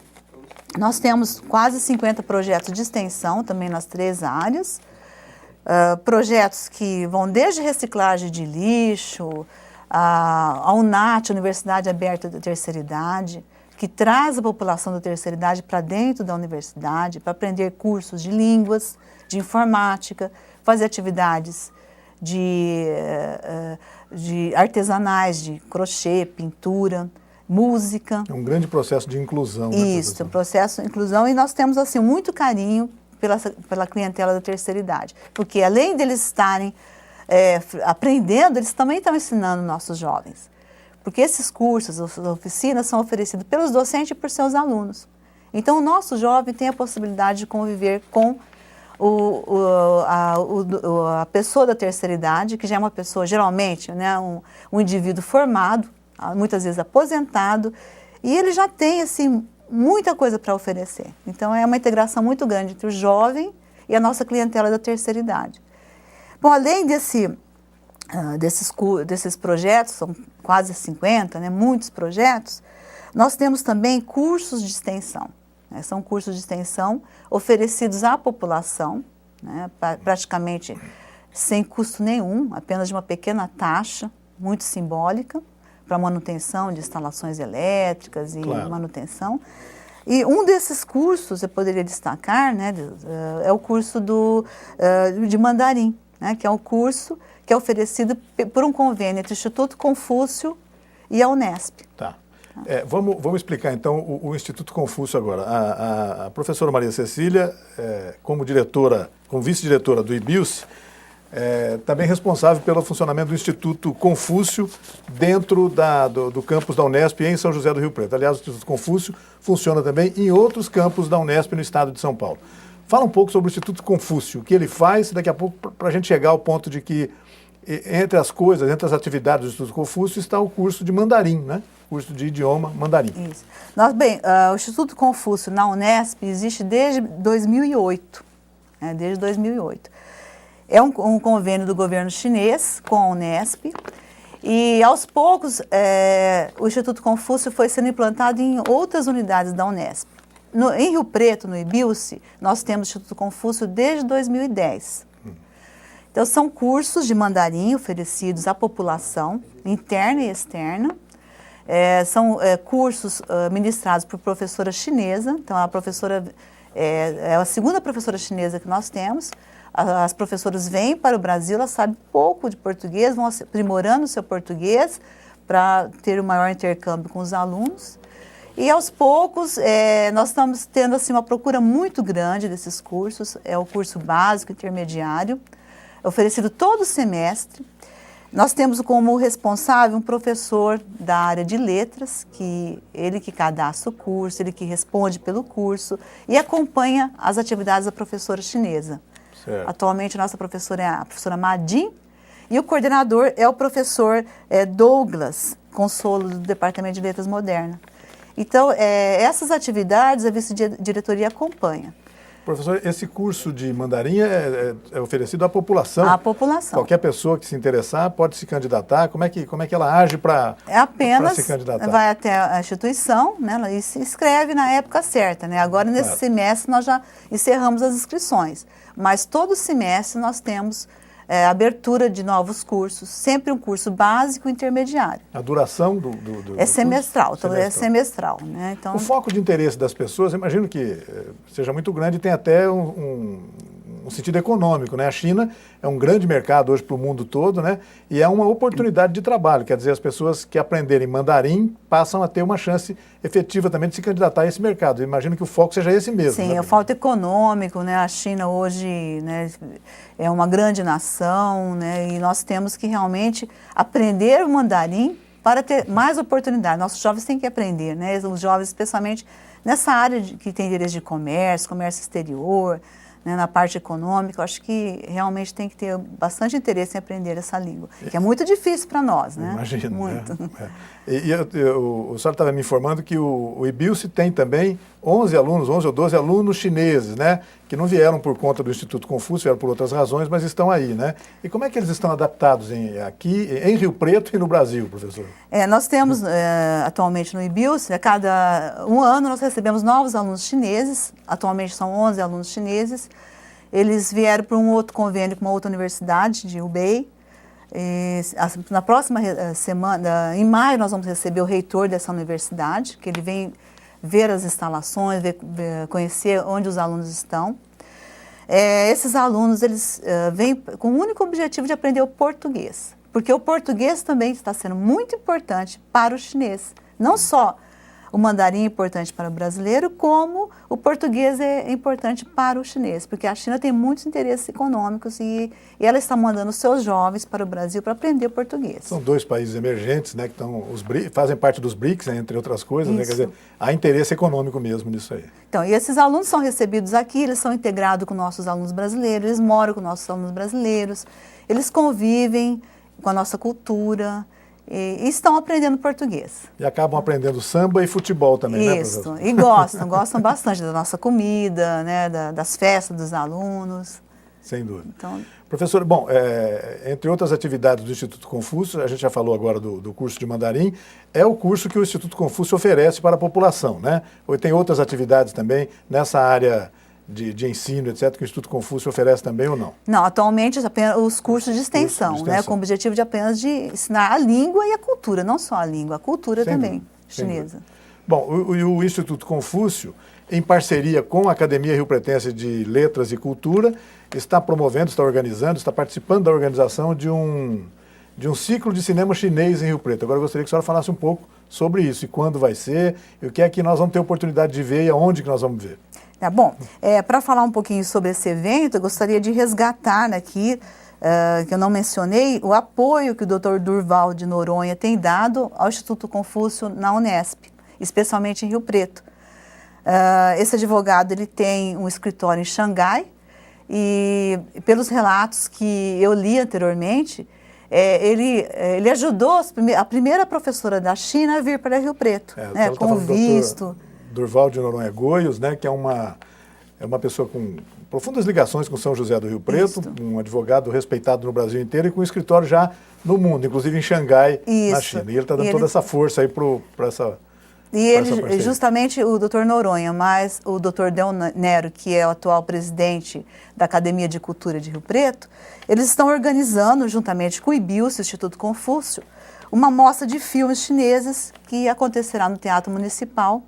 nós temos quase 50 projetos de extensão, também nas 3 áreas. Projetos que vão desde reciclagem de lixo, a UNAT, Universidade Aberta da Terceira Idade, que traz a população da terceira idade para dentro da universidade, para aprender cursos de línguas, de informática, fazer atividades de artesanais, de crochê, pintura, música. É um grande processo de inclusão. Isso, um processo de inclusão, e nós temos assim muito carinho pela clientela da terceira idade, porque além deles estarem aprendendo, eles também estão ensinando nossos jovens, porque esses cursos, as oficinas são oferecidos pelos docentes e por seus alunos. Então o nosso jovem tem a possibilidade de conviver com a pessoa da terceira idade, que já é uma pessoa geralmente, né, um indivíduo formado, muitas vezes aposentado, e ele já tem assim muita coisa para oferecer. Então é uma integração muito grande entre o jovem e a nossa clientela da terceira idade. Bom, além desses projetos, são quase 50, né, muitos projetos, nós temos também cursos de extensão. Né, são cursos de extensão oferecidos à população, né, praticamente sem custo nenhum, apenas de uma pequena taxa, muito simbólica, para manutenção de instalações elétricas e manutenção. E um desses cursos, eu poderia destacar, né, é o curso de mandarim, né, que é um curso que é oferecido por um convênio entre o Instituto Confúcio e a Unesp. Tá. Vamos explicar, então, o Instituto Confúcio agora. A professora Maria Cecília, como vice-diretora do IBILSE, também responsável pelo funcionamento do Instituto Confúcio dentro do campus da Unesp em São José do Rio Preto. Aliás, o Instituto Confúcio funciona também em outros campos da Unesp no estado de São Paulo. Fala um pouco sobre o Instituto Confúcio, o que ele faz, daqui a pouco, para a gente chegar ao ponto de que, entre as coisas, entre as atividades do Instituto Confúcio, está o curso de mandarim, né? Curso de idioma mandarim. Isso. O Instituto Confúcio na Unesp existe desde 2008, né? Desde 2008. É um convênio do governo chinês com a Unesp e, aos poucos, o Instituto Confúcio foi sendo implantado em outras unidades da Unesp. Em Rio Preto, no IBILSE, nós temos o Instituto Confúcio desde 2010. Então, são cursos de mandarim oferecidos à população, interna e externa. São cursos ministrados por professora chinesa. Então, a professora é a segunda professora chinesa que nós temos. As professoras vêm para o Brasil, elas sabem pouco de português, vão aprimorando o seu português para ter um maior intercâmbio com os alunos. E, aos poucos, nós estamos tendo assim, uma procura muito grande desses cursos. É o curso básico, intermediário, oferecido todo semestre. Nós temos como responsável um professor da área de letras, ele que cadastra o curso, ele que responde pelo curso e acompanha as atividades da professora chinesa. Certo. Atualmente, nossa professora é a professora Madin e o coordenador é o professor Douglas Consolo, do Departamento de Letras Modernas. Então, essas atividades a vice-diretoria acompanha. Professor, esse curso de mandarim é oferecido à população? À população. Qualquer pessoa que se interessar pode se candidatar? Como é que ela age para se candidatar? Vai até a instituição, né, e se inscreve na época certa. Né? Agora, nesse semestre, nós já encerramos as inscrições. Mas todo semestre nós temos abertura de novos cursos, sempre um curso básico e intermediário. A duração do é semestral, então é semestral. Né? Então, o foco de interesse das pessoas, eu imagino que seja muito grande e tem até um sentido econômico, né? A China é um grande mercado hoje para o mundo todo, né? E é uma oportunidade de trabalho, quer dizer, as pessoas que aprenderem mandarim passam a ter uma chance efetiva também de se candidatar a esse mercado. Eu imagino que o foco seja esse mesmo. Sim, né? É o foco econômico, né? A China hoje, né, é uma grande nação, né? E nós temos que realmente aprender o mandarim para ter mais oportunidade. Nossos jovens têm que aprender, né? Os jovens, especialmente nessa área que tem direito de comércio exterior, né, na parte econômica, eu acho que realmente tem que ter bastante interesse em aprender essa língua, que é muito difícil para nós, né? Imagino. Muito. O senhor estava me informando que o IBILSE tem também 11 ou 12 alunos chineses, né? Que não vieram por conta do Instituto Confúcio, vieram por outras razões, mas estão aí, né? E como é que eles estão adaptados aqui em Rio Preto e no Brasil, professor? Nós temos atualmente no IBILSE, a cada um ano nós recebemos novos alunos chineses, atualmente são 11 alunos chineses. Eles vieram para um outro convênio com uma outra universidade, de Hubei. Na próxima semana, em maio, nós vamos receber o reitor dessa universidade, que ele vem ver as instalações, conhecer onde os alunos estão. Esses alunos, eles vêm com o único objetivo de aprender o português, porque o português também está sendo muito importante para o chinês. Não só o mandarim é importante para o brasileiro, como o português é importante para o chinês, porque a China tem muitos interesses econômicos e ela está mandando seus jovens para o Brasil para aprender o português. São dois países emergentes, né, que fazem parte dos BRICS, né, entre outras coisas, né, quer dizer, há interesse econômico mesmo nisso aí. Então, e esses alunos são recebidos aqui, eles são integrados com nossos alunos brasileiros, eles moram com nossos alunos brasileiros, eles convivem com a nossa cultura, e estão aprendendo português. E acabam aprendendo samba e futebol também, né, professor? Isso, e gostam bastante da nossa comida, né, das festas dos alunos. Sem dúvida. Então, professor, bom, entre outras atividades do Instituto Confúcio, a gente já falou agora do curso de mandarim, é o curso que o Instituto Confúcio oferece para a população, né? Ou tem outras atividades também nessa área de ensino, etc., que o Instituto Confúcio oferece também ou não? Não, atualmente apenas os cursos de extensão, né, com o objetivo de apenas de ensinar a língua e a cultura, não só a língua, a cultura também chinesa. Bom, o Instituto Confúcio, em parceria com a Academia Rio Pretense de Letras e Cultura, está promovendo, está organizando, está participando da organização de um ciclo de cinema chinês em Rio Preto. Agora eu gostaria que a senhora falasse um pouco sobre isso, e quando vai ser, e o que é que nós vamos ter oportunidade de ver e aonde que nós vamos ver. Tá bom, para falar um pouquinho sobre esse evento, eu gostaria de resgatar aqui que eu não mencionei, o apoio que o Dr. Durval de Noronha tem dado ao Instituto Confúcio na Unesp, especialmente em Rio Preto. Esse advogado ele tem um escritório em Xangai e, pelos relatos que eu li anteriormente, ele ajudou a primeira professora da China a vir para Rio Preto, né, com visto. Durval de Noronha Goios, né, que é uma pessoa com profundas ligações com São José do Rio Preto, um advogado respeitado no Brasil inteiro e com um escritório já no mundo, inclusive em Xangai, na China. E ele está dando toda essa força aí para essa... E ele, justamente o Dr. Noronha, mas o Dr. Del Nero, que é o atual presidente da Academia de Cultura de Rio Preto, eles estão organizando, juntamente com o IBIUS, o Instituto Confúcio, uma mostra de filmes chineses que acontecerá no Teatro Municipal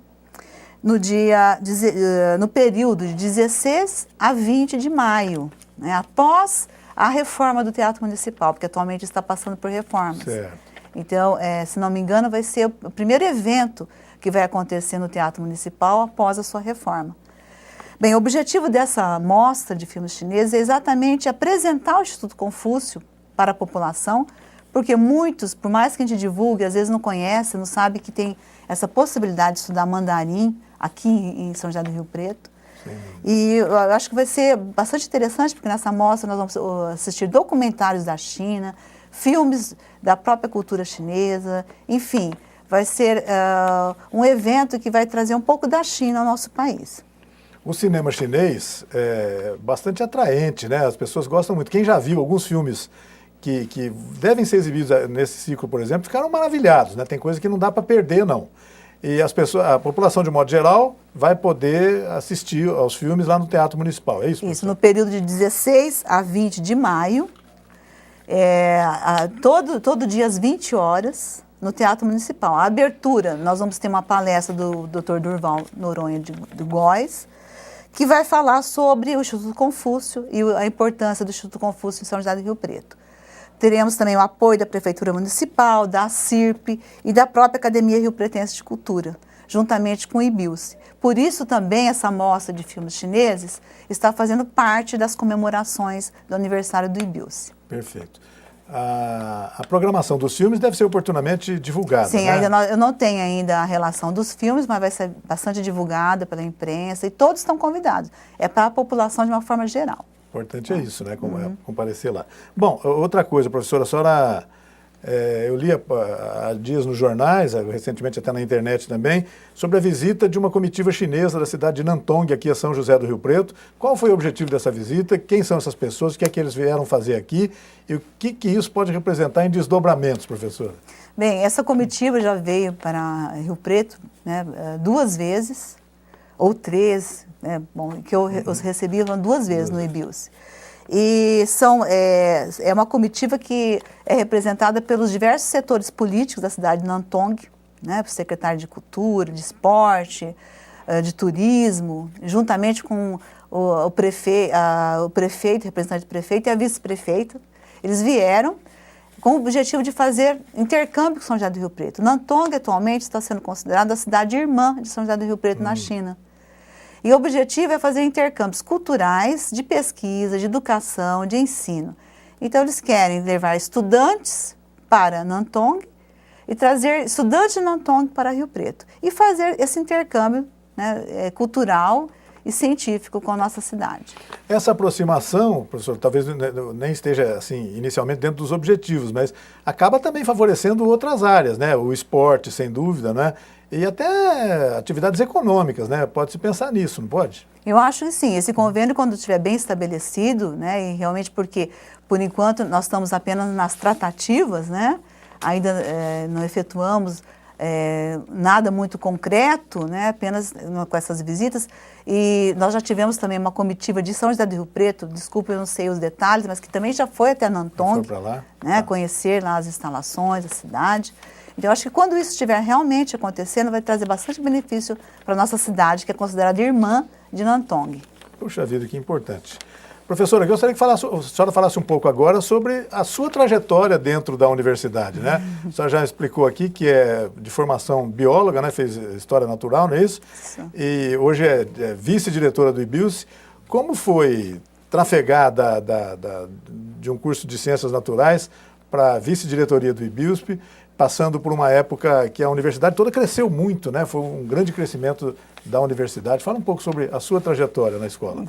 no período de 16 a 20 de maio, né, após a reforma do Teatro Municipal, porque atualmente está passando por reformas. Certo. Então, se não me engano, vai ser o primeiro evento que vai acontecer no Teatro Municipal após a sua reforma. Bem, o objetivo dessa mostra de filmes chineses é exatamente apresentar o Instituto Confúcio para a população, porque muitos, por mais que a gente divulgue, às vezes não conhece, não sabe que tem essa possibilidade de estudar mandarim aqui em São José do Rio Preto. Sim. E eu acho que vai ser bastante interessante, porque nessa mostra nós vamos assistir documentários da China, filmes da própria cultura chinesa, enfim, vai ser um evento que vai trazer um pouco da China ao nosso país. O cinema chinês é bastante atraente, né? As pessoas gostam muito. Quem já viu alguns filmes que devem ser exibidos nesse ciclo, por exemplo, ficaram maravilhados, né? Tem coisa que não dá para perder, não. E a população, de modo geral, vai poder assistir aos filmes lá no Teatro Municipal, é isso? Isso, no período de 16 a 20 de maio, todo dia às 20 horas, no Teatro Municipal. A abertura, nós vamos ter uma palestra do Dr. Durval Noronha de Góis, que vai falar sobre o Instituto Confúcio e a importância do Instituto Confúcio em São José do Rio Preto. Teremos também o apoio da Prefeitura Municipal, da CIRP e da própria Academia Rio Pretense de Cultura, juntamente com o IBIUS. Por isso também essa mostra de filmes chineses está fazendo parte das comemorações do aniversário do IBIUS. Perfeito. A programação dos filmes deve ser oportunamente divulgada, Sim, né? eu não tenho ainda a relação dos filmes, mas vai ser bastante divulgada pela imprensa e todos estão convidados. É para a população de uma forma geral. Importante é isso, né? Comparecer lá. Bom, outra coisa, professora, a senhora, eu li há dias nos jornais, recentemente até na internet também, sobre a visita de uma comitiva chinesa da cidade de Nantong, aqui a São José do Rio Preto. Qual foi o objetivo dessa visita? Quem são essas pessoas? O que é que eles vieram fazer aqui? E o que isso pode representar em desdobramentos, professora? Bem, essa comitiva já veio para Rio Preto, né, 2 vezes, ou 3, né, bom, que eu os recebi 2 vezes no IBIUS. E é uma comitiva que é representada pelos diversos setores políticos da cidade de Nantong, né, o secretário de Cultura, de Esporte, de Turismo, juntamente com o prefeito, representante do prefeito e a vice-prefeita. Eles vieram com o objetivo de fazer intercâmbio com São José do Rio Preto. Nantong atualmente está sendo considerada a cidade irmã de São José do Rio Preto na China. E o objetivo é fazer intercâmbios culturais, de pesquisa, de educação, de ensino. Então, eles querem levar estudantes para Nantong e trazer estudantes de Nantong para Rio Preto. E fazer esse intercâmbio, né, cultural e científico com a nossa cidade. Essa aproximação, professor, talvez nem esteja assim, inicialmente dentro dos objetivos, mas acaba também favorecendo outras áreas, né? O esporte, sem dúvida, né? E até atividades econômicas, né? Pode-se pensar nisso, não pode? Eu acho que sim. Esse convênio, quando estiver bem estabelecido, né, e realmente porque, por enquanto, nós estamos apenas nas tratativas, né? Ainda não efetuamos nada muito concreto, né, apenas com essas visitas. E nós já tivemos também uma comitiva de São José do Rio Preto, desculpa, eu não sei os detalhes, mas que também já foi até Nantong, foi para lá? Né, conhecer lá as instalações, a cidade. Então, eu acho que quando isso estiver realmente acontecendo, vai trazer bastante benefício para a nossa cidade, que é considerada irmã de Nantong. Puxa vida, que importante. Professora, eu gostaria que a senhora falasse um pouco agora sobre a sua trajetória dentro da universidade, né? A senhora já explicou aqui que é de formação bióloga, né? Fez História Natural, não é isso? Sim. E hoje é vice-diretora do IBIUS. Como foi trafegar de um curso de Ciências Naturais para a vice-diretoria do IBIUSP, passando por uma época que a universidade toda cresceu muito, né? Foi um grande crescimento da universidade. Fala um pouco sobre a sua trajetória na escola.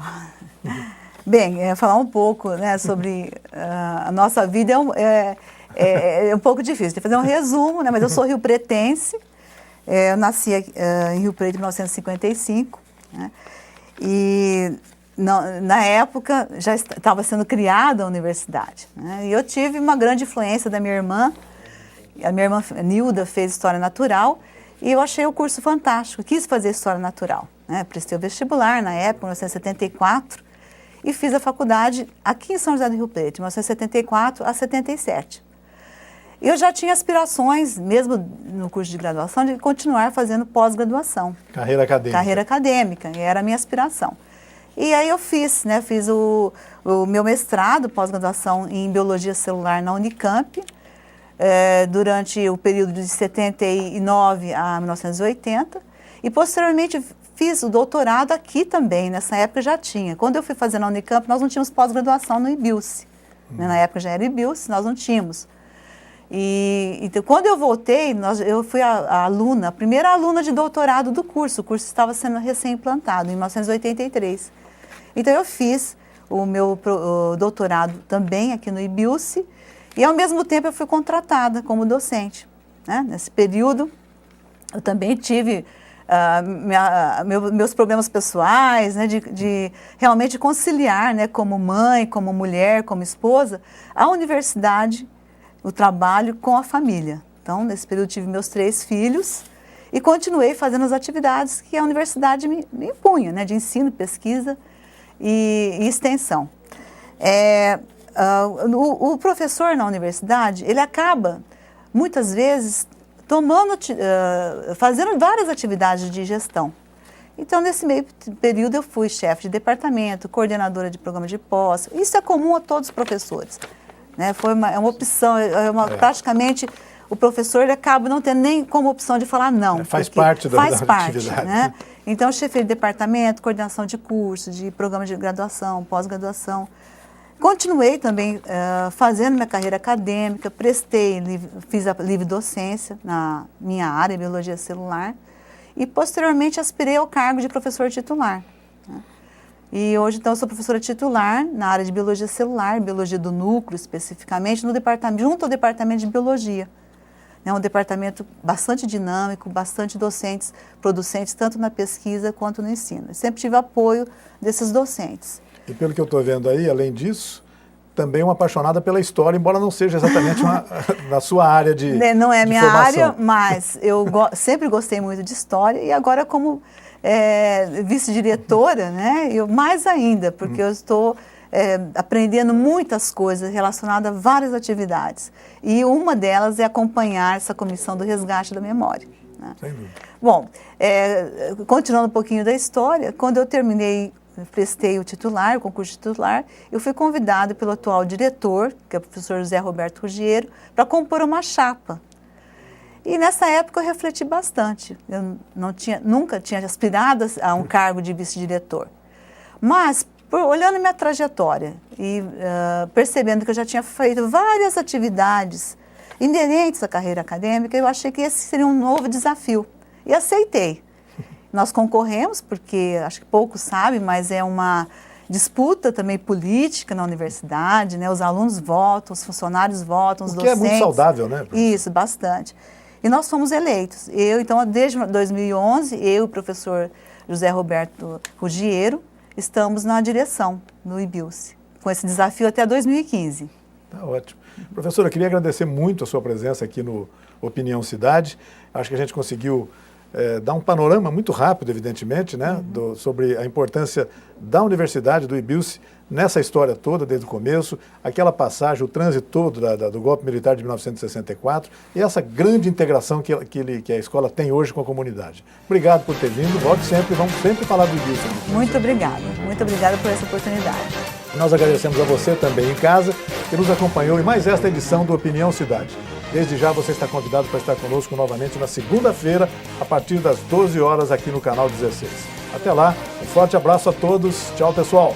Bem, falar um pouco, né, sobre a nossa vida é um pouco difícil. Tem que fazer um resumo, né? Mas eu sou riopretense, eu nasci em Rio Preto em 1955, né? E na época já estava sendo criada a universidade, né? E eu tive uma grande influência da minha irmã. A minha irmã Nilda fez História Natural e eu achei o curso fantástico, quis fazer História Natural, né? Prestei o vestibular na época, em 1974, e fiz a faculdade aqui em São José do Rio Preto, de 1974 a 77. Eu já tinha aspirações, mesmo no curso de graduação, de continuar fazendo pós-graduação. Carreira acadêmica. Carreira acadêmica, e era a minha aspiração. E aí eu fiz o meu mestrado, pós-graduação em Biologia Celular na Unicamp, durante o período de 79 a 1980, e posteriormente fiz o doutorado aqui também, nessa época já tinha. Quando eu fui fazer na Unicamp, nós não tínhamos pós-graduação no IBIUSC, né? Na época já era IBIUSC, nós não tínhamos. Então, quando eu voltei, eu fui a primeira aluna de doutorado do curso. O curso estava sendo recém-implantado, em 1983. Então, eu fiz o meu doutorado também aqui no IBIUSC e, ao mesmo tempo, eu fui contratada como docente, né? Nesse período, eu também tive meus problemas pessoais, né? de realmente conciliar, né? Como mãe, como mulher, como esposa, a universidade, o trabalho com a família. Então, nesse período, tive meus 3 filhos e continuei fazendo as atividades que a universidade me impunha, né? De ensino, pesquisa e extensão. O professor na universidade, ele acaba, muitas vezes, fazendo várias atividades de gestão. Então, nesse meio período, eu fui chefe de departamento, coordenadora de programa de pós. Isso é comum a todos os professores, né? É uma opção, praticamente o professor ele acaba não tendo nem como opção de falar não. Faz parte da atividade. Né? Então, chefe de departamento, coordenação de curso, de programa de graduação, pós-graduação. Continuei também fazendo minha carreira acadêmica, fiz a livre docência na minha área, Biologia Celular, e posteriormente aspirei ao cargo de professor titular, né? E hoje, então, eu sou professora titular na área de Biologia Celular, Biologia do Núcleo, especificamente, junto ao Departamento de Biologia. É um departamento bastante dinâmico, bastante docentes, producentes, tanto na pesquisa quanto no ensino. Eu sempre tive apoio desses docentes. E pelo que eu estou vendo aí, além disso, também uma apaixonada pela história, embora não seja exatamente na sua área de formação. Não é minha área, mas eu sempre gostei muito de história e agora como vice-diretora, né, eu mais ainda, porque eu estou aprendendo muitas coisas relacionadas a várias atividades. E uma delas é acompanhar essa comissão do resgate da memória, né? Sem dúvida. Bom, continuando um pouquinho da história, quando eu prestei o concurso titular, eu fui convidada pelo atual diretor, que é o professor José Roberto Ruggiero, para compor uma chapa. E nessa época eu refleti bastante. Eu nunca tinha aspirado a um cargo de vice-diretor. Mas, olhando minha trajetória e percebendo que eu já tinha feito várias atividades inerentes à carreira acadêmica, eu achei que esse seria um novo desafio. E aceitei. Nós concorremos, porque acho que poucos sabem, mas é uma disputa também política na universidade, né? Os alunos votam, os funcionários votam, os docentes. O que é muito saudável, né? Isso, bastante. E nós fomos eleitos. Então, desde 2011, eu e o professor José Roberto Ruggiero estamos na direção do IBIUSC, com esse desafio até 2015. Tá ótimo. Professora, eu queria agradecer muito a sua presença aqui no Opinião Cidade. Acho que a gente conseguiu dar um panorama muito rápido, evidentemente, né, sobre a importância da universidade, do IBIUSC, nessa história toda, desde o começo, aquela passagem, o trânsito todo do golpe militar de 1964 e essa grande integração que a escola tem hoje com a comunidade. Obrigado por ter vindo, volte sempre, vamos sempre falar do IBIUSC. Muito obrigada por essa oportunidade. Nós agradecemos a você também em casa, que nos acompanhou em mais esta edição do Opinião Cidade. Desde já você está convidado para estar conosco novamente na segunda-feira, a partir das 12 horas aqui no canal 16. Até lá, um forte abraço a todos. Tchau, pessoal.